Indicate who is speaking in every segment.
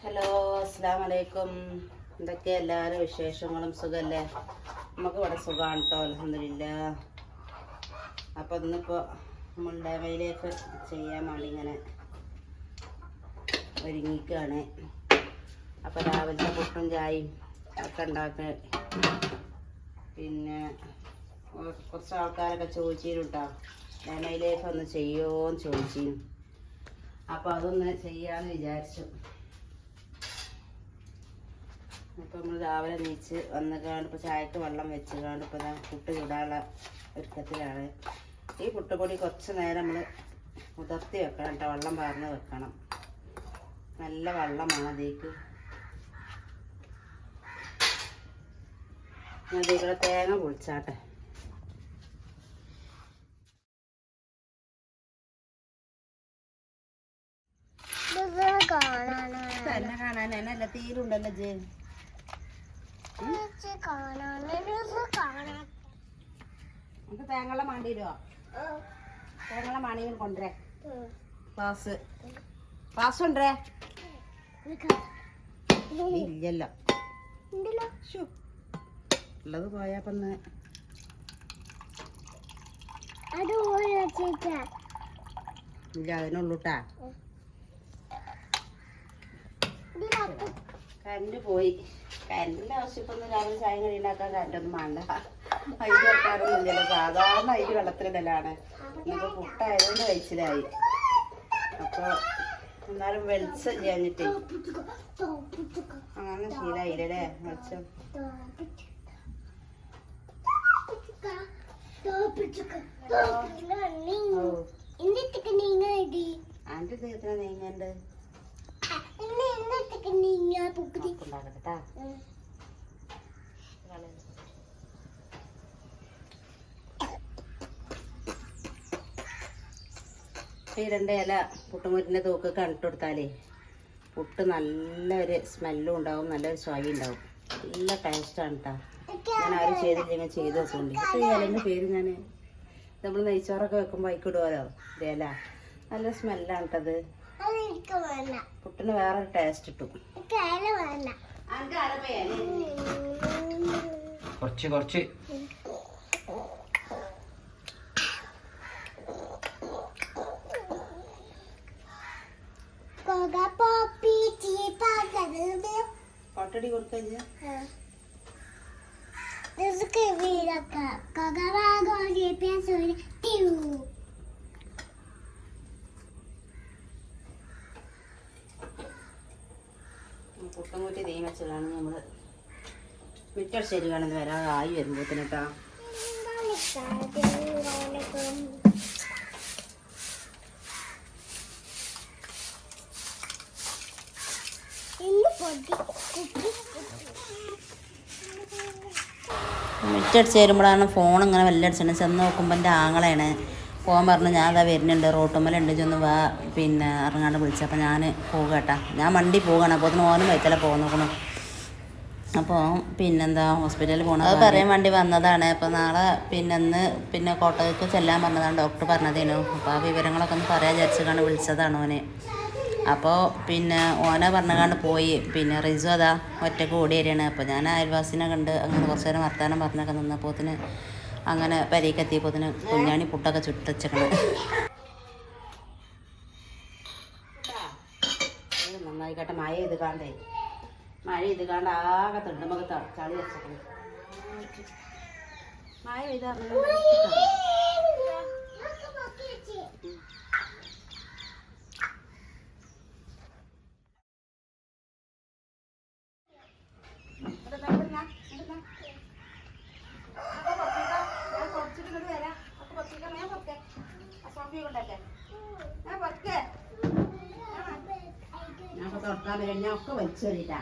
Speaker 1: Hello, അസ്സലാമലൈക്കും. എന്തൊക്കെ എല്ലാവരും വിശേഷങ്ങളും സുഖമല്ലേ? നമുക്ക് ഇവിടെ സുഖമാണ് കേട്ടോ, അൽഹംദുലില്ലാ. അപ്പോൾ ഇന്നിപ്പോൾ നമ്മൾ ഡേമയിലേക്ക് ചെയ്യാൻ വേണ്ടി ഇങ്ങനെ ഒരുങ്ങിക്കുകയാണ്. അപ്പോൾ രാവിലത്തെ പുട്ടും ചായയും ഒക്കെ ഉണ്ടാക്കുക. പിന്നെ കുറച്ച് ആൾക്കാരൊക്കെ ചോദിച്ചിരുന്നു കേട്ടോ, ഡേമയിലേക്ക് ഒന്ന് ചെയ്യുമോ എന്ന് ചോദിച്ചിരുന്നു. അപ്പോൾ അതൊന്ന് ചെയ്യാമെന്ന് വിചാരിച്ചു. അപ്പോൾ നമ്മൾ രാവിലെ നീച്ച് വന്നുകാണ്ട് ഇപ്പോൾ ചായക്ക് വെള്ളം വെച്ചുകാണ്ട് ഇപ്പോൾ പുട്ട് ചുടാനുള്ള ഒരുക്കത്തിലാണ്. ഈ പുട്ടുപൊടി കുറച്ച് നേരം നമ്മൾ ഉതിർത്തി വെക്കണം കേട്ടോ, വെള്ളം പാർന്ന് വെക്കണം. നല്ല വെള്ളമാണ് അതിലേക്ക്. അതിലേക്കുള്ള തേങ്ങ പൊളിച്ചാട്ടെ. തന്നെ കാണാനല്ല തീരുണ്ടല്ലോ ജെ. നമുക്ക് തേങ്ങ മാണ്ടി വരുമോ? തേങ്ങ മാണിയും കൊണ്ടുവരേ. ക്ലാസ് കൊണ്ടുവരേ ഇല്ലല്ലോ, ഉള്ളത് പോയാപ്പന്ന് ഇല്ല, അതിനുള്ളൂട്ടാ. കറണ്ട് പോയി. കറണ്ടിൻ്റെ ആവശ്യം ഇപ്പം രാവിലെ ചായ കറി ഉണ്ടാക്കാൻ കറണ്ടൊന്നും വേണ്ട. അരി വെക്കാറൊന്നും ഇല്ലല്ലോ, സാധാരണ അരി വെള്ളത്തിലിടലാണ്. ഇന്നിപ്പോൾ പുട്ടായതുകൊണ്ട് കഴിച്ചിലായി. അപ്പോൾ എന്നാലും വെളിച്ചം ചെയ്യാഞ്ഞിട്ടേ അങ്ങനെ ശീലമായില്ലേ വെളിച്ചം. ആൻ്റെ തീർത്തിന നീങ്ങണ്ട് ഈ 2 ഇല പുട്ടുമുരിൻ്റെ തൂക്ക് കണ്ടിട്ട് കൊടുത്താലേ പുട്ട് നല്ലൊരു സ്മെല്ലും ഉണ്ടാവും, നല്ലൊരു സ്വായി ഉണ്ടാവും. നല്ല ടേസ്റ്റാണ് കേട്ടോ. ഞാൻ ആരും ചെയ്തില്ലെങ്കിൽ ചെയ്ത് നോക്കുന്നുണ്ട്. ഇപ്പോൾ ഈ ഇലൻ്റെ പേര് ഞാൻ നമ്മൾ നെയ്ച്ചോറൊക്കെ വെക്കുമ്പോൾ അതിക്കിടുമല്ലോ ഇല. നല്ല സ്മെല്ലാണ് കേട്ടത്. പുട്ടിന് വേറൊരു ടേസ്റ്റ് കിട്ടും. കുറച്ച് കൊട്ടടി കൊടുക്ക. പുട്ടുംകൂറ്റി തീ വെച്ചതാണ് നമ്മൾ മിറ്റടിച്ചേരി കാണുന്നത് വരാതെ ആയി വരുമ്പോഴത്തേന് കേട്ടോ. മിറ്റടിച്ച് വരുമ്പോഴാണ് ഫോൺ ഇങ്ങനെ വെല്ലടിച്ചിട്ട് ചെന്ന് നോക്കുമ്പോൾ എൻ്റെ ആങ്ങളെയാണ്. പോകാൻ പറഞ്ഞു, ഞാൻ അതാ വരുന്നുണ്ട്, റോട്ടുമ്മലുണ്ട്, ചെന്ന് വാ പിന്നെ ഇറങ്ങാണ്ട് വിളിച്ചു. അപ്പോൾ ഞാൻ പോകട്ടാ, ഞാൻ വണ്ടി പോവുകയാണ്. അപ്പോൾ അതിന് ഓനും വൈത്തല പോകണം. അപ്പോൾ പിന്നെന്താ ഹോസ്പിറ്റലിൽ പോകണം, അത് പറയാൻ വേണ്ടി വന്നതാണ്. അപ്പോൾ നാളെ പിന്നെ കോട്ടയത്ത് ചെല്ലാൻ പറഞ്ഞതാണ് ഡോക്ടർ പറഞ്ഞതേനു. അപ്പോൾ ആ വിവരങ്ങളൊക്കെ ഒന്ന് പറയാൻ വിചാരിച്ചിട്ടാണ് വിളിച്ചതാണ് ഓനെ. അപ്പോൾ പിന്നെ ഓനെ പറഞ്ഞുകൊണ്ട് പോയി. പിന്നെ റിസു അതാ ഒറ്റക്ക് ഓടി വരികയാണ്. അപ്പോൾ ഞാൻ അയൽവാസിനെ കണ്ട് അങ്ങനെ കുറച്ച് നേരം വർത്താനം പറഞ്ഞൊക്കെ നിന്നപ്പോത്തിന് അങ്ങനെ പെരേക്കെത്തിയപ്പോത്തിന് കുഞ്ഞാണി പുട്ടൊക്കെ ചുട്ടച്ചേക്കണം. നന്നായിക്കട്ടെ. മഴ ഇത് കാണ്ടേ ആകെ തിണ്ടുമ്പോൾ ചളി വെച്ചേക്കണം. മഴ പെയ്താ തുറക്കാൻ വരാം. ഞാൻ ഒക്കെ വലിച്ചെറിയിട്ടാ.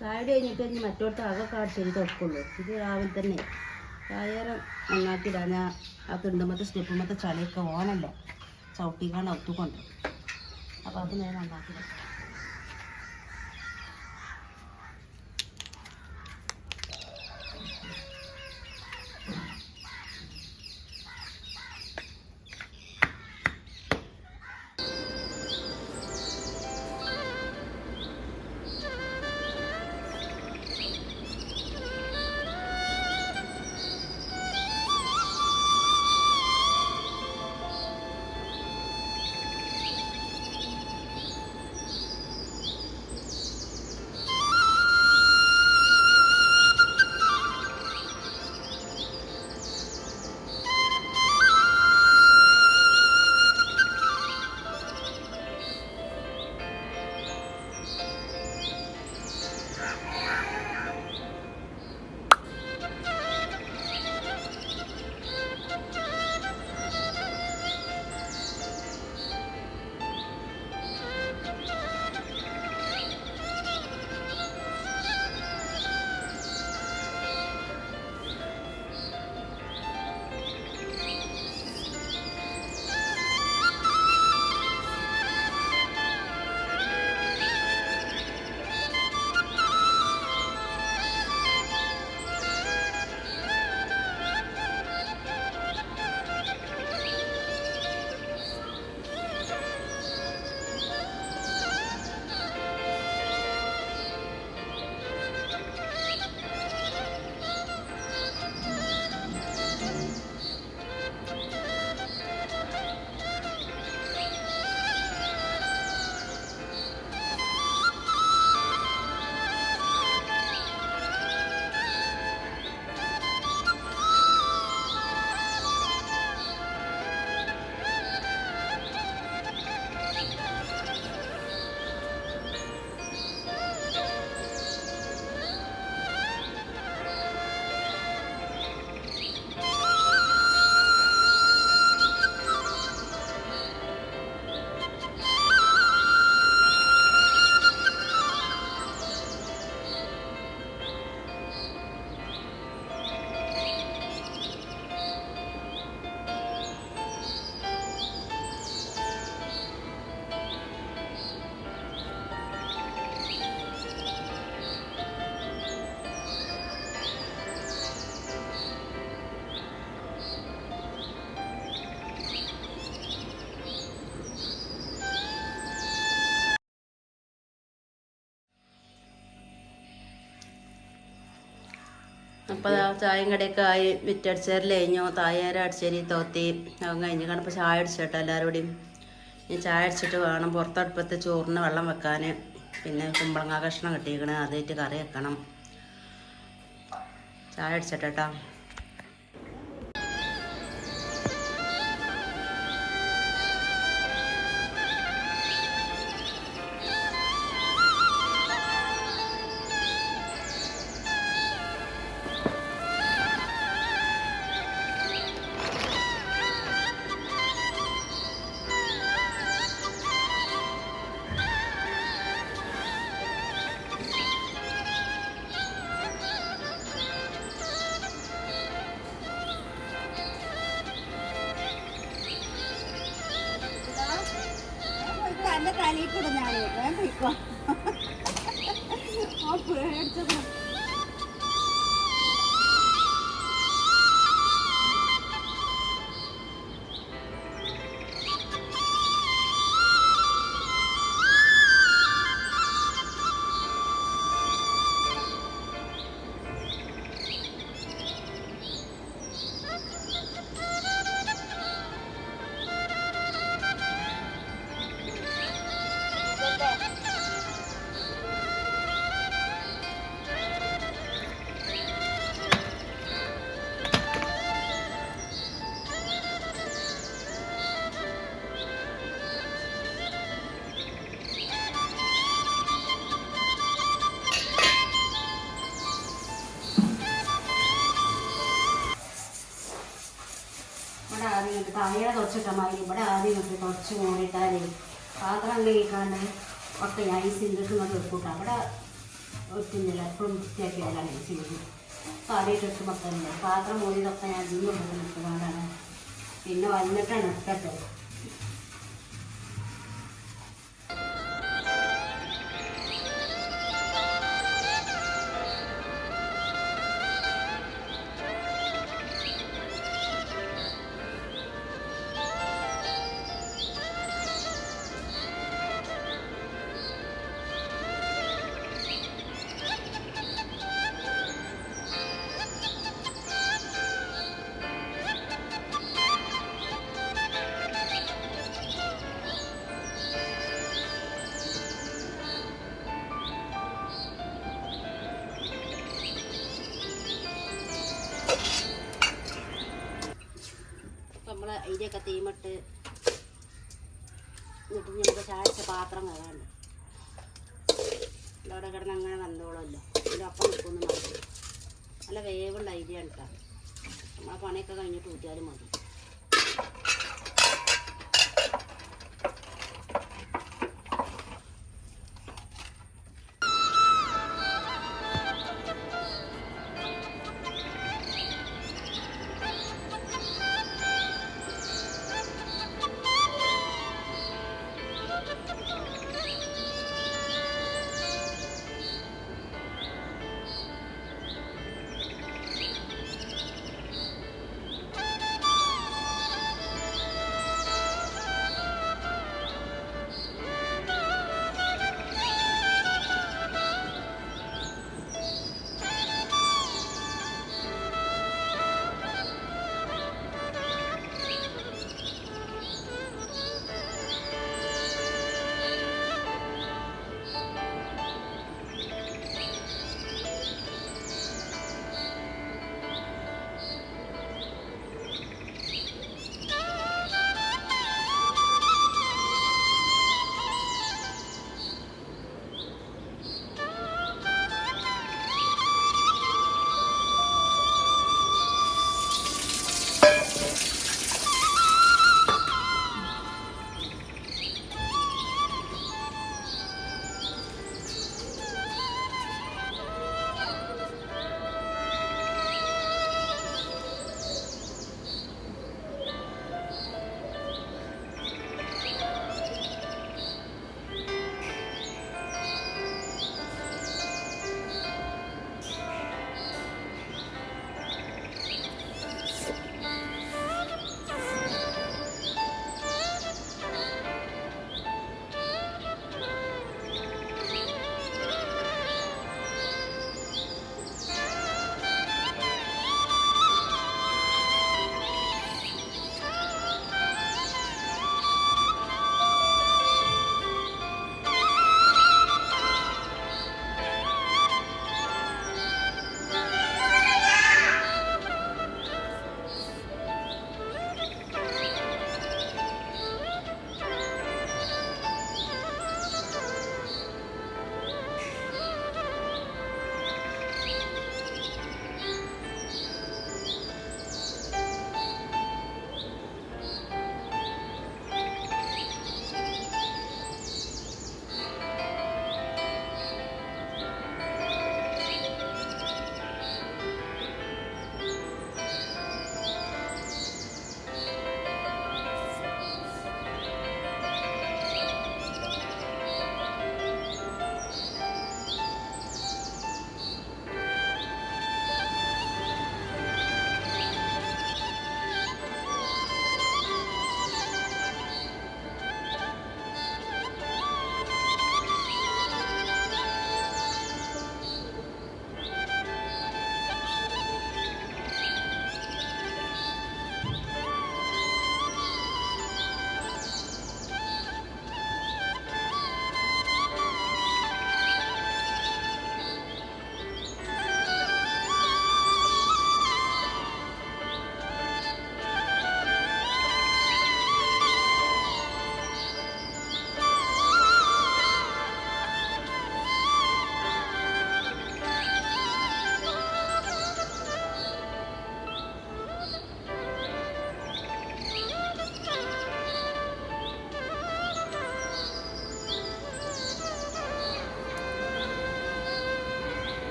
Speaker 1: ചായ കഴിഞ്ഞിട്ട് ഇനി മറ്റോടത്ത് അതൊക്കെ അടിച്ചൊരു തുറക്കുള്ളൂ. ഇത് രാവിലെ തന്നെ ടയറ് നന്നാക്കിയിടാൻ ആ തിണ്ടുമ്പത്തെ സ്റ്റെപ്പുമ്പത്തെ ചളിയൊക്കെ ഓനല്ല ചവിട്ടിക്കാണ്ട് ഒത്തുകൊണ്ട്. അപ്പോൾ അത് നേരെ നന്നാക്കിയിട. അപ്പോൾ ചായയും കടയൊക്കെ ആയി വിറ്റടിച്ചേരിൽ കഴിഞ്ഞു. തായാരം അടിച്ചേരി തോത്തി അവൻ കഴിഞ്ഞ് കണ്ടപ്പോൾ ചായ അടിച്ചിട്ടോ എല്ലാവരോടെയും. ഇനി ചായ അടിച്ചിട്ട് വേണം പുറത്തടുപ്പത്ത് ചോറിന് വെള്ളം വെക്കാൻ. പിന്നെ കുമ്പളങ്ങ കഷ്ണം കിട്ടിയിരിക്കണം, അതായിട്ട് കറി വെക്കണം. ചായ അടിച്ചിട്ടോ. തലയിൽക്കൂടെ ഞാൻ പോയിക്കോ. പേടിച്ചത് കായയുടെ തുടച്ചിട്ടാൽ മതി. ഇവിടെ ആദ്യം ഇട്ട് കുറച്ച് മൂടിയിട്ടാൽ പാത്രം കഴിക്കാണ്ട് ഒക്കെ ഐസ് ഇങ്ങോട്ട് ഇങ്ങോട്ട് വെക്കൂട്ടാ. അവിടെ ഒറ്റുന്നില്ല, എപ്പോഴും വൃത്തിയാക്കിയതാണ് ഐസ് കറിയിട്ടിട്ട് മൊത്തമില്ല. പാത്രം മൂടിയതൊക്കെ ഞാൻ ഇന്നും കൊണ്ട് നിൽക്കുന്നതാണ്. പിന്നെ വന്നിട്ടാണ് ഇട്ടത്. നമ്മൾ അതിൻ്റെയൊക്കെ തീമിട്ട് എന്നിട്ട് നമുക്ക് ചായച്ച പാത്രം കയറാണ്ട് അവിടെ കിടന്ന് അങ്ങനെ വന്നോളല്ലോ. അതിൻ്റെ അപ്പം നിൽക്കൊന്നും മതി. നല്ല വേവുള്ള ഐഡിയ കേട്ടോ. നമ്മളെ പണിയൊക്കെ കഴിഞ്ഞിട്ട് ഊറ്റിയാലും മതി.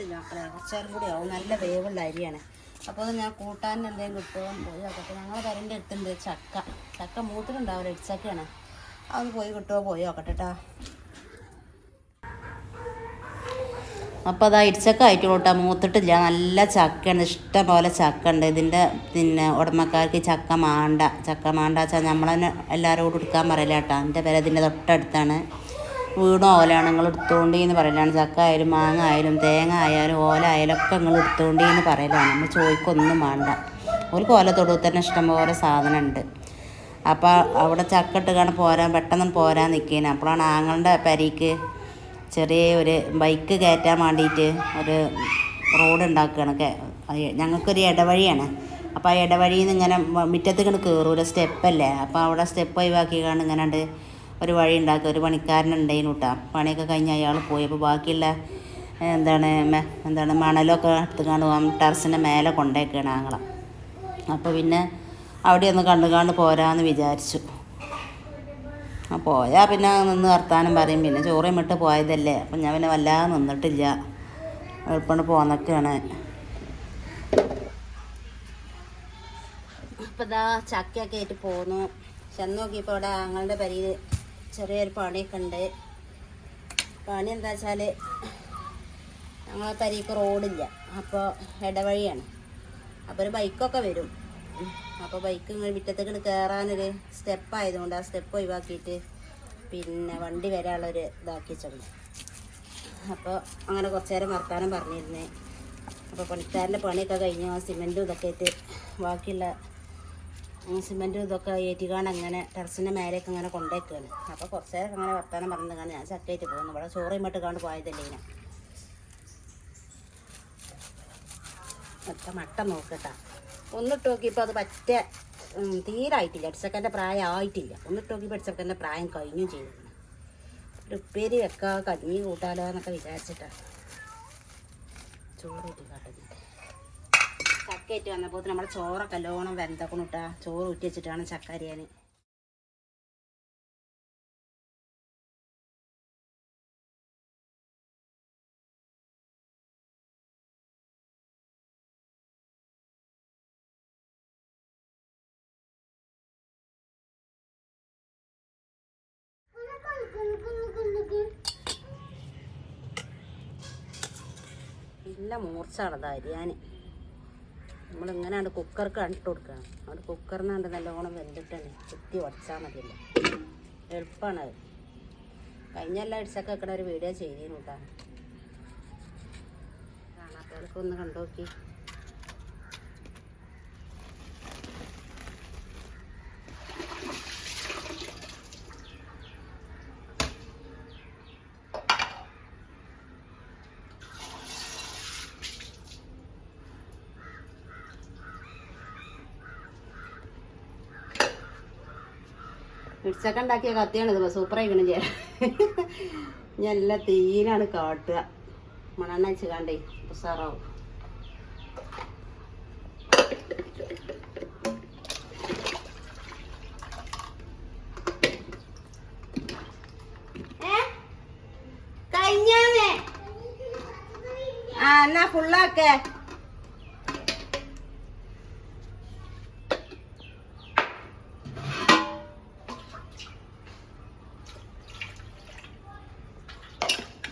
Speaker 1: വെച്ചില്ല മക്കളെ, കുറച്ചേരം കൂടി ആവും. നല്ല വേവുള്ള അരിയാണ്. അപ്പോൾ ഞാൻ കൂട്ടാൻ എന്തെങ്കിലും കിട്ടുമോ പോയി നോക്കട്ടെ. ഞങ്ങളെ കരൻ്റെ അടുത്തുണ്ട് ചക്ക മൂത്തിലുണ്ടാവില്ല, ഇടിച്ചക്കയാണ്. അതൊന്ന് പോയി കിട്ടുമോ പോയി നോക്കട്ടെ കേട്ടോ. അപ്പോൾ അതാ ഇടിച്ചക്ക ആയിട്ടുള്ളൂ കേട്ടോ, മൂത്തിട്ടില്ല. നല്ല ചക്കയാണ്, ഇഷ്ടം പോലെ ചക്ക ഉണ്ട്. ഇതിൻ്റെ പിന്നെ ഉടമക്കാർക്ക് ചക്ക മാണ്ട വെച്ചാൽ നമ്മളെന്നെ എല്ലാവരും കൂടി എടുക്കാൻ പറയില്ല കേട്ടോ. എൻ്റെ പേര് ഇതിൻ്റെ തൊട്ടടുത്താണ്. വീടും ഓലാണ് നിങ്ങൾ എടുത്തുകൊണ്ടി എന്ന് പറയലാണ്. ചക്ക ആയാലും മാങ്ങ ആയാലും തേങ്ങ ആയാലും ഓല ആയാലും ഒക്കെ നിങ്ങൾ എടുത്തുകൊണ്ടി എന്ന് പറയലാണ്. നമ്മൾ ചോദിക്കൊന്നും വേണ്ട. ഒരു കോല തൊടുവിൽ തന്നെ ഇഷ്ടംപോലെ സാധനം ഉണ്ട്. അപ്പോൾ അവിടെ ചക്ക ഇട്ട് പെട്ടെന്ന് പോരാൻ നിൽക്കുകയാണ്. അപ്പോഴാണ് ആങ്ങളുടെ പരിക്ക് ചെറിയ ഒരു ബൈക്ക് കയറ്റാൻ വേണ്ടിയിട്ട് ഒരു റോഡ് ഉണ്ടാക്കുകയാണ്. ഞങ്ങൾക്കൊരു ഇടവഴിയാണ്. അപ്പോൾ ആ ഇടവഴിയിൽ നിന്ന് ഇങ്ങനെ മുറ്റത്തേക്ക് കയറൂല, സ്റ്റെപ്പല്ലേ. അപ്പോൾ അവിടെ സ്റ്റെപ്പ് ഒഴിവാക്കിയാണ് ഇങ്ങനെ ഉണ്ട് ഒരു വഴി ഉണ്ടാക്കുക. ഒരു പണിക്കാരനുണ്ടായിരുന്നു കേട്ടോ. പണിയൊക്കെ കഴിഞ്ഞ് അയാൾ പോയി. അപ്പോൾ ബാക്കിയുള്ള എന്താണ് മണലൊക്കെ എടുത്തുകൊണ്ട് ടെറസിൻ്റെ മേലെ കൊണ്ടേക്കാണ് ആങ്ങളെ. അപ്പോൾ പിന്നെ അവിടെ ഒന്ന് കണ്ടുകാണ്ട് പോരാന്ന് വിചാരിച്ചു. പോയാൽ പിന്നെ നിന്ന് വർത്താനം പറയും. പിന്നെ ചോറയും വിട്ട് പോയതല്ലേ. അപ്പം ഞാൻ പിന്നെ വല്ലാതെ നിന്നിട്ടില്ല, എളുപ്പം പോന്നൊക്കെയാണ്. ഇപ്പം ഇതാ ചക്കയൊക്കെ ആയിട്ട് പോന്നു. ചെന്ന് നോക്കിയപ്പോൾ ഇവിടെ ആങ്ങളുടെ പരിയിൽ ചെറിയൊരു പണിയൊക്കെ ഉണ്ട്. പണി എന്താ വെച്ചാൽ ഞങ്ങളെ പരിക്ക് റോഡില്ല, അപ്പോൾ ഇടവഴിയാണ്. അപ്പോൾ ഒരു ബൈക്കൊക്കെ വരും. അപ്പോൾ ബൈക്ക് ഇങ്ങനെ മുറ്റത്തേക്ക് കയറാനൊരു സ്റ്റെപ്പായതുകൊണ്ട് ആ സ്റ്റെപ്പ് ഒഴിവാക്കിയിട്ട് പിന്നെ വണ്ടി വരാനുള്ളൊരു ഇതാക്കി വെച്ചോളൂ. അപ്പോൾ അങ്ങനെ കുറച്ച് നേരം വർത്താനം പറഞ്ഞിരുന്നേ. അപ്പോൾ പണിക്കാരൻ്റെ പണിയൊക്കെ കഴിഞ്ഞു. സിമെൻറ്റും ഇതൊക്കെ ആയിട്ട് ബാക്കിയുള്ള സിമെൻറ്റും ഇതൊക്കെ ഏറ്റിക്കാണ്ട് അങ്ങനെ ടെറസിൻ്റെ മേലേക്ക് അങ്ങനെ കൊണ്ടേക്കാണ്. അപ്പോൾ കുറച്ച് നേരം അങ്ങനെ വർത്താനം പറഞ്ഞിട്ടാണ് ഞാൻ ചക്കയായിട്ട് പോകുന്നു. ഇവിടെ ചോറയും മട്ടുകാണ്ട് പോയതല്ലേ ഇങ്ങനെ. മട്ട നോക്കട്ടാ, ഒന്നിട്ട് നോക്കിയപ്പോൾ അത് പറ്റ തീരായിട്ടില്ല. അടിച്ചക്കൻ്റെ പ്രായം ആയിട്ടില്ല. ഒന്നിട്ട് നോക്കിയപ്പോൾ അടിച്ചക്കൻ്റെ പ്രായം കഴിഞ്ഞു ചെയ്തിരുന്നു. ഒരു ഉപ്പേരി വെക്കുക, കഞ്ഞി കൂട്ടാലോ എന്നൊക്കെ വിചാരിച്ചിട്ടാണ് ചോറിട്ട് കാട്ടുന്നത്. ചക്കയായിട്ട് വന്നപ്പോൾ നമ്മുടെ ചോറൊക്കെ നല്ലോണം വെന്തക്കണം ഇട്ടാ. ചോറ് ഊറ്റി വെച്ചിട്ടാണ് ചക്ക അരിയാൻ. നല്ല മൂർച്ചയാണത് അരിയാൻ. നമ്മളിങ്ങനെയാണ് കുക്കർക്ക് ഇട്ട് കൊടുക്കണം. അവിടെ കുക്കറിനാണ്ട് നല്ലോണം വെന്തിട്ടാണ് കുത്തി ഉടച്ചാൽ മതിയല്ലോ, എളുപ്പമാണ് അത്. കഴിഞ്ഞെല്ലാം ഇടിച്ചൊക്കെ വെക്കണ ഒരു വീഡിയോ ചെയ്തിരുന്നു കേട്ടോ. കാണാത്തവർക്ക് ഒന്ന് കണ്ടു നോക്കി. ഇടിച്ചക്ക ഉണ്ടാക്കിയ കത്തിയാണിത്, സൂപ്പറായിക്കണം ചെയ്യാൻ. ഞാൻ എല്ലാം തീരാണ് കാട്ടുക. മണെണ്ണ വെച്ച് കണ്ടേ ഉസാറാവും. കഴിഞ്ഞാന്നേ എന്നാ ഫുള്ളാക്കേ.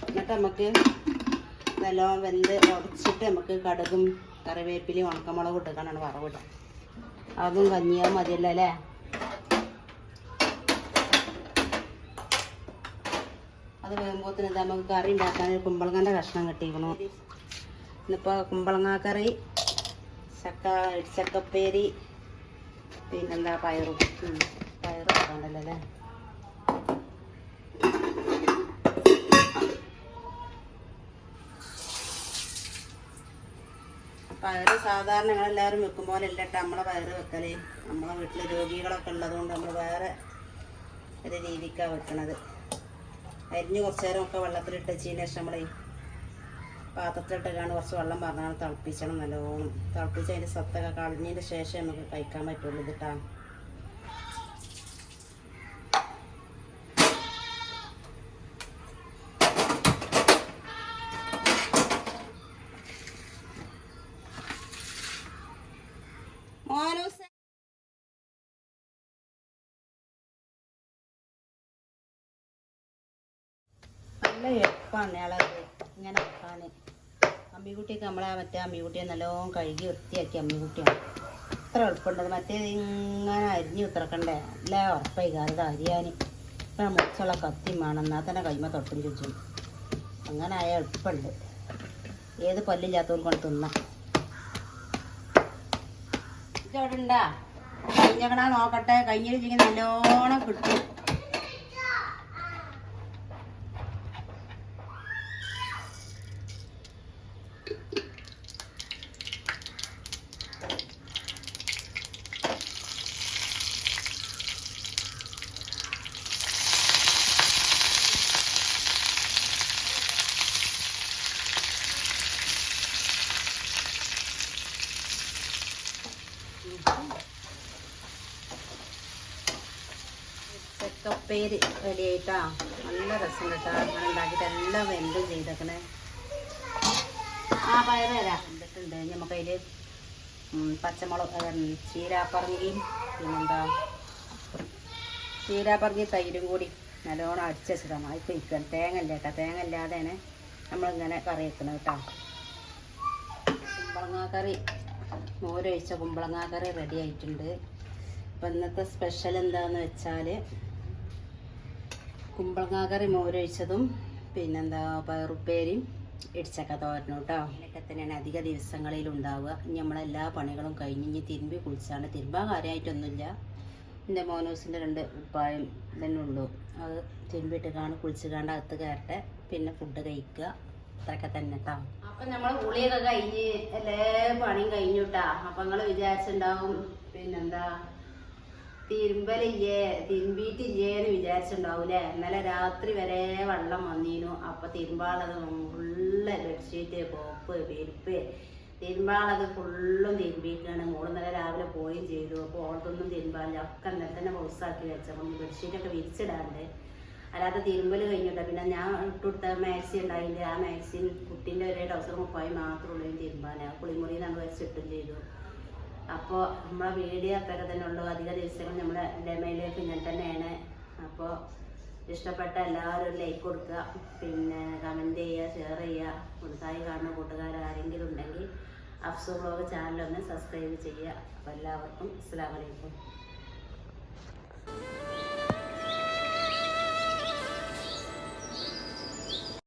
Speaker 1: എന്നിട്ട് നമുക്ക് നല്ലോണം വെന്ത് ഉടച്ചിട്ട് നമുക്ക് കടുകും കറിവേപ്പിലയും ഉണക്കമുളകും ഇട്ടിട്ടാണ് വറവിടുക. അതും കഞ്ഞിയാൽ മതിയല്ലോ അല്ലേ. അത് വേകുമ്പോഴത്തേന് ഇത് നമുക്ക് കറി ഉണ്ടാക്കാൻ ഒരു കുമ്പളങ്ങൻ്റെ കഷ്ണം കിട്ടിയിരിക്കണു. ഇന്നിപ്പോൾ കുമ്പളങ്ങ കറി, ഇടിച്ചക്കപ്പേരി, പിന്നെന്താ പയറും അതുകൊണ്ടല്ലോ അല്ലേ. പയറ് സാധാരണ ഞങ്ങളെല്ലാവരും വെക്കും പോലെ അല്ല കേട്ടോ നമ്മളെ പയറ് വെക്കല്. നമ്മളെ വീട്ടിൽ രോഗികളൊക്കെ ഉള്ളതുകൊണ്ട് നമ്മൾ വേറെ ഒരു രീതിക്കാണ് വെക്കണത്. അരിഞ്ഞ് കുറച്ച് നേരമൊക്കെ വെള്ളത്തിലിട്ട് വെച്ചതിന് ശേഷം നമ്മൾ പാത്രത്തിലിട്ടാണ് കുറച്ച് വെള്ളം പറഞ്ഞാൽ തിളപ്പിച്ചണം. നല്ലോണം തിളപ്പിച്ച് അതിൻ്റെ സത്തൊക്കെ കളഞ്ഞതിന് ശേഷം നമുക്ക് കഴിക്കാൻ പറ്റുള്ളൂ ഇതിട്ടാ. നല്ല എളുപ്പമാണ് ഇളത് ഇങ്ങനെ വെക്കാൻ. അമ്മിക്കുട്ടിയൊക്കെ നമ്മളെ മറ്റേ അമ്മിക്കുട്ടിയെ നല്ലോണം കഴുകി വൃത്തിയാക്കി അമ്മിക്കുട്ടിയാണ്. അത്ര എളുപ്പമുണ്ടത്. മറ്റേത് ഇങ്ങനെ അരിഞ്ഞ് ഉത്തറക്കണ്ടേ, നല്ല ഉറപ്പായി കാലത്ത് അരിയാൻ. ഇപ്പം മുറിച്ചുള്ള കത്തി വേണം, എന്നാൽ തന്നെ കൈമ തൊട്ടും ചുറ്റും. അങ്ങനെ ആയാൽ എളുപ്പമുണ്ട്. ഏത് പല്ലില്ലാത്തവർക്ക് കൊണ്ട് തിന്നാം. ഇതവിടെ ഉണ്ടാ കഴിഞ്ഞക്കണ നോക്കട്ടെ. കഴിഞ്ഞിരിച്ചെങ്കിൽ നല്ലോണം കിട്ടും. ചക്കപ്പേര് റെഡി ആയിട്ടാ. നല്ല രസം കേട്ടാ. അങ്ങനെ ഉണ്ടാക്കിയിട്ട് എല്ലാം വെന്തും ചെയ്തേക്കണേ. ആ പയറ് തരാം വെന്തിട്ടുണ്ട്. നമുക്കതിൽ പച്ചമുളക് ചീരാപ്പറങ്ങിയും പിന്നെന്താ ചീരാപ്പറങ്ങി തൈരും കൂടി നല്ലോണം അടിച്ച് വെച്ചിടാം. അതിപ്പോൾ ഇരിക്കണം. തേങ്ങ ഇല്ല കേട്ടോ. തേങ്ങ ഇല്ലാതെയാണ് നമ്മളിങ്ങനെ കറി വെക്കണം കേട്ടോ. കുമ്പളങ്ങാക്കറി, മോരൊഴിച്ച കുമ്പളങ്ങാക്കറി റെഡി ആയിട്ടുണ്ട്. അപ്പം ഇന്നത്തെ സ്പെഷ്യൽ എന്താണെന്ന് വെച്ചാൽ കുമ്പളങ്ങാക്കറി മോരൊഴിച്ചതും പിന്നെന്താ പയറുപ്പേരിയും ഇടിച്ചക്ക തോരനും കേട്ടോ. ഇതൊക്കെ തന്നെയാണ് അധിക ദിവസങ്ങളിൽ ഉണ്ടാവുക. ഇനി നമ്മളെല്ലാ പണികളും കഴിഞ്ഞ് ഇനി തിരുമ്പി കുളിച്ചാണ്ട്, തിരുമ്പാൻ കാര്യമായിട്ടൊന്നുമില്ല. എൻ്റെ മോനൂസിൻ്റെ 2 ഉപ്പായും തന്നെ ഉള്ളൂ. അത് തിരുമ്പിയിട്ട് കുളിച്ച് അകത്ത് കയറട്ടെ, പിന്നെ ഫുഡ് കഴിക്കുക. അത്രയൊക്കെ തന്നെ കേട്ടോ. അപ്പം നമ്മൾ കുളിയൊക്കെ കഴിഞ്ഞ് എല്ലാ പണിയും കഴിഞ്ഞു കേട്ടാ. അപ്പം നിങ്ങൾ വിചാരിച്ചിട്ടുണ്ടാവും പിന്നെന്താ തിരുമ്പിയിട്ടില്ലേന്ന് വിചാരിച്ചിട്ടുണ്ടാവൂലേ. ഇന്നലെ രാത്രി വരെ വെള്ളം വന്നീനു. അപ്പം തിരുമ്പാളത് ഫുള്ള് ബെഡ്ഷീറ്റ്, കോപ്പ്, വിരിപ്പ് തിരുമ്പാളത് ഫുള്ളും തിരുമ്പിയിട്ടാണ്. മോള് ഇന്നലെ രാവിലെ പോവുകയും ചെയ്തു. അപ്പോൾ ഓർത്തൊന്നും തിരുമ്പാനില്ല. ഒക്കെ ഇന്നലെ തന്നെ ഹൗസാക്കി വെച്ചപ്പം ബെഡ്ഷീറ്റൊക്കെ വിരിച്ചിടാണ്ട്. അല്ലാതെ തിരുമ്പൽ കഴിഞ്ഞിട്ട് പിന്നെ ഞാൻ ഇട്ടുകൊടുത്ത മാക്സി ഉണ്ടായില്ല. ആ മാക്സി കുട്ടീൻ്റെ ഒരേ ട്രൗസർ കുപ്പായി മാത്രമേ ഉള്ളൂ തിരുമ്പാൻ. ആ കുളിമുറി നമ്മൾ വെച്ചിട്ടും ചെയ്തു. അപ്പോൾ നമ്മളെ വീഡിയോ അത്രയൊക്കെ തന്നെ ഉള്ളൂ. അധിക ദിവസങ്ങൾ നമ്മുടെ ലൈഫ് ഇങ്ങനെ തന്നെയാണ്. അപ്പോൾ ഇഷ്ടപ്പെട്ട എല്ലാവരും ലൈക്ക് കൊടുക്കുക, പിന്നെ കമൻറ്റ് ചെയ്യുക, ഷെയർ ചെയ്യുക. പുതുതായി കാണുന്ന കൂട്ടുകാരാരെങ്കിലും ഉണ്ടെങ്കിൽ അഫ്സു വ്ലോഗ് ചാനലൊന്ന് സബ്സ്ക്രൈബ് ചെയ്യുക. അപ്പോൾ എല്ലാവർക്കും അസ്സലാമു അലൈക്കും.